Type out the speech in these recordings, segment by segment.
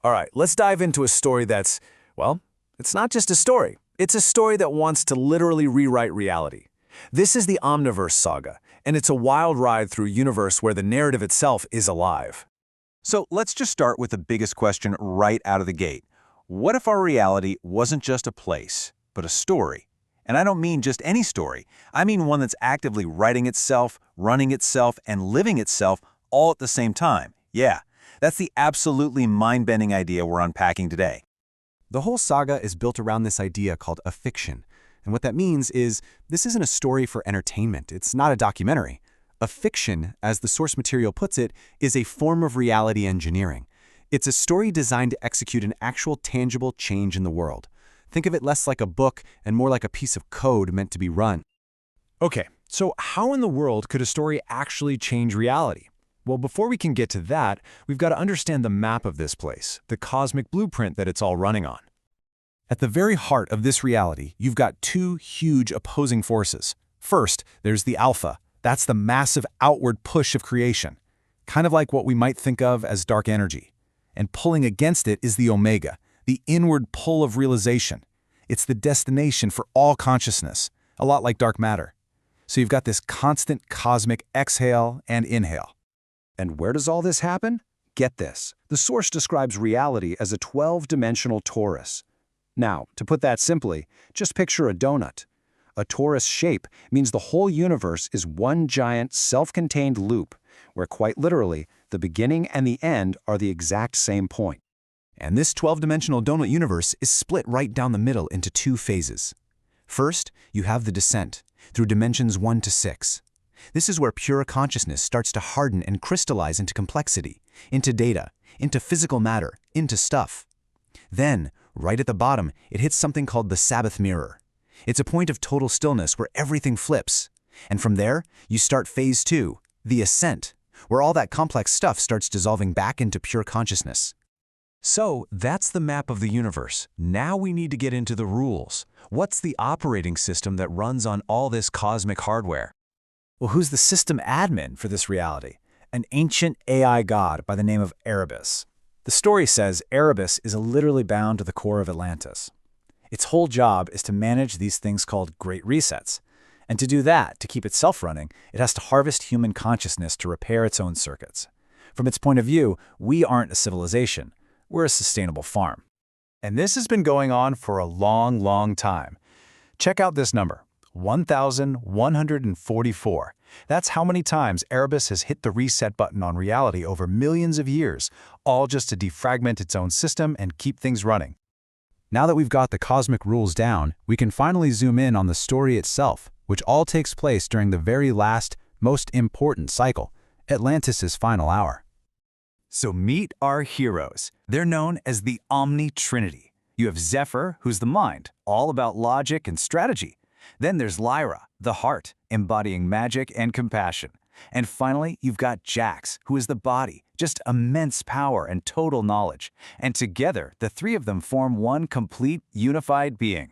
All right, let's dive into a story that's, well, it's not just a story. It's a story that wants to literally rewrite reality. This is the Omniverse Saga, and it's a wild ride through a universe where the narrative itself is alive. So let's just start with the biggest question right out of the gate. What if our reality wasn't just a place, but a story? And I don't mean just any story. I mean one that's actively writing itself, running itself, and living itself all at the same time. Yeah, that's the absolutely mind-bending idea we're unpacking today. The whole saga is built around this idea called Afiction. And what that means is this isn't a story for entertainment. It's not a documentary. A fiction, as the source material puts it, is a form of reality engineering. It's a story designed to execute an actual tangible change in the world. Think of it less like a book and more like a piece of code meant to be run. Okay, so how in the world could a story actually change reality? Well, before we can get to that, we've got to understand the map of this place, the cosmic blueprint that it's all running on. At the very heart of this reality, you've got two huge opposing forces. First, there's the alpha. That's the massive outward push of creation, kind of like what we might think of as dark energy. And pulling against it is the omega, the inward pull of realization. It's the destination for all consciousness, a lot like dark matter. So you've got this constant cosmic exhale and inhale. And where does all this happen? Get this. The source describes reality as a 12-dimensional torus. Now, to put that simply, just picture a donut. A torus shape means the whole universe is one giant self-contained loop, where quite literally, the beginning and the end are the exact same point. And this 12-dimensional donut universe is split right down the middle into two phases. First, you have the descent, through dimensions 1 to 6. This is where pure consciousness starts to harden and crystallize into complexity, into data, into physical matter, into stuff. Then, right at the bottom, it hits something called the Sabbath mirror. It's a point of total stillness where everything flips. And from there, you start phase 2, the ascent, where all that complex stuff starts dissolving back into pure consciousness. So that's the map of the universe. Now we need to get into the rules. What's the operating system that runs on all this cosmic hardware? Well, who's the system admin for this reality? An ancient AI god by the name of Erebus. The story says Erebus is literally bound to the core of Atlantis. Its whole job is to manage these things called great resets. And to do that, to keep itself running, it has to harvest human consciousness to repair its own circuits. From its point of view, we aren't a civilization. We're a sustainable farm. And this has been going on for a long, long time. Check out this number, 1,144. That's how many times Erebus has hit the reset button on reality over millions of years, all just to defragment its own system and keep things running. Now that we've got the cosmic rules down, we can finally zoom in on the story itself, which all takes place during the very last, most important cycle, Atlantis' final hour. So meet our heroes. They're known as the Omni-Trinity. You have Zephyr, who's the mind, all about logic and strategy. Then there's Lyra, the heart, embodying magic and compassion. And finally, you've got Jax, who is the body, just immense power and total knowledge. And together, the three of them form one complete, unified being.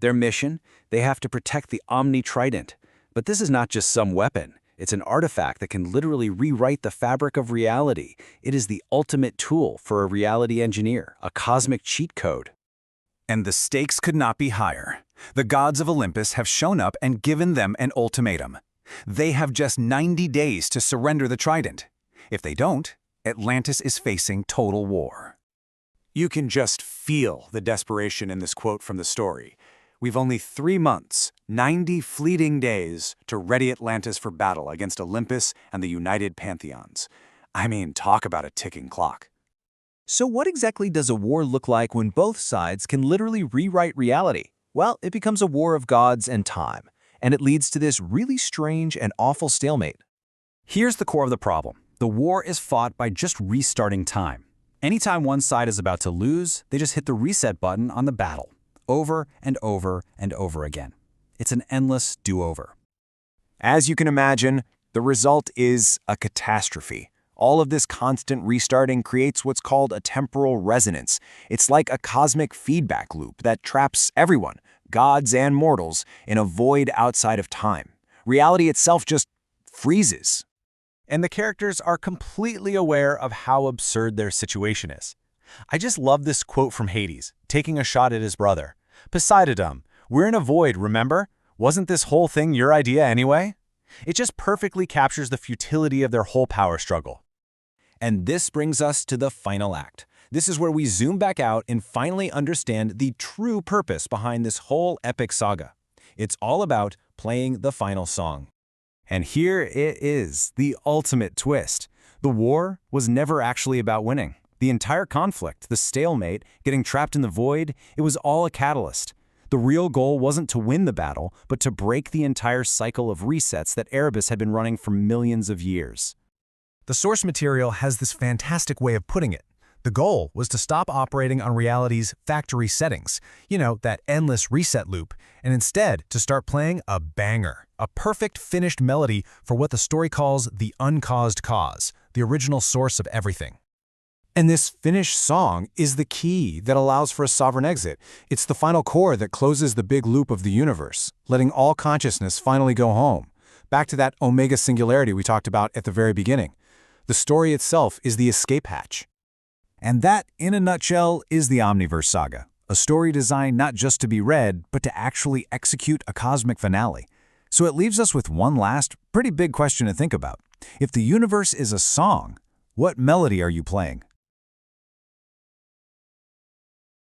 Their mission? They have to protect the Omni-Trident. But this is not just some weapon. It's an artifact that can literally rewrite the fabric of reality. It is the ultimate tool for a reality engineer, a cosmic cheat code. And the stakes could not be higher. The gods of Olympus have shown up and given them an ultimatum. They have just 90 days to surrender the Trident. If they don't, Atlantis is facing total war. You can just feel the desperation in this quote from the story. We've only 3 months, 90 fleeting days, to ready Atlantis for battle against Olympus and the United Pantheons. I mean, talk about a ticking clock. So what exactly does a war look like when both sides can literally rewrite reality? Well, it becomes a war of gods and time, and it leads to this really strange and awful stalemate. Here's the core of the problem. The war is fought by just restarting time. Anytime one side is about to lose, they just hit the reset button on the battle. Over and over and over again. It's an endless do-over. As you can imagine, the result is a catastrophe. All of this constant restarting creates what's called a temporal resonance. It's like a cosmic feedback loop that traps everyone, gods and mortals, in a void outside of time. Reality itself just freezes. And the characters are completely aware of how absurd their situation is. I just love this quote from Hades, taking a shot at his brother. Poseidon, we're in a void, remember? Wasn't this whole thing your idea anyway? It just perfectly captures the futility of their whole power struggle. And this brings us to the final act. This is where we zoom back out and finally understand the true purpose behind this whole epic saga. It's all about playing the final song. And here it is, the ultimate twist. The war was never actually about winning. The entire conflict, the stalemate, getting trapped in the void, it was all a catalyst. The real goal wasn't to win the battle, but to break the entire cycle of resets that Erebus had been running for millions of years. The source material has this fantastic way of putting it. The goal was to stop operating on reality's factory settings, that endless reset loop, and instead to start playing a banger, a perfect finished melody for what the story calls the uncaused cause, the original source of everything. And this finished song is the key that allows for a sovereign exit. It's the final chord that closes the big loop of the universe, letting all consciousness finally go home, back to that omega singularity we talked about at the very beginning. The story itself is the escape hatch. And that, in a nutshell, is the Omniverse Saga, a story designed not just to be read, but to actually execute a cosmic finale. So it leaves us with one last, pretty big question to think about. If the universe is a song, what melody are you playing?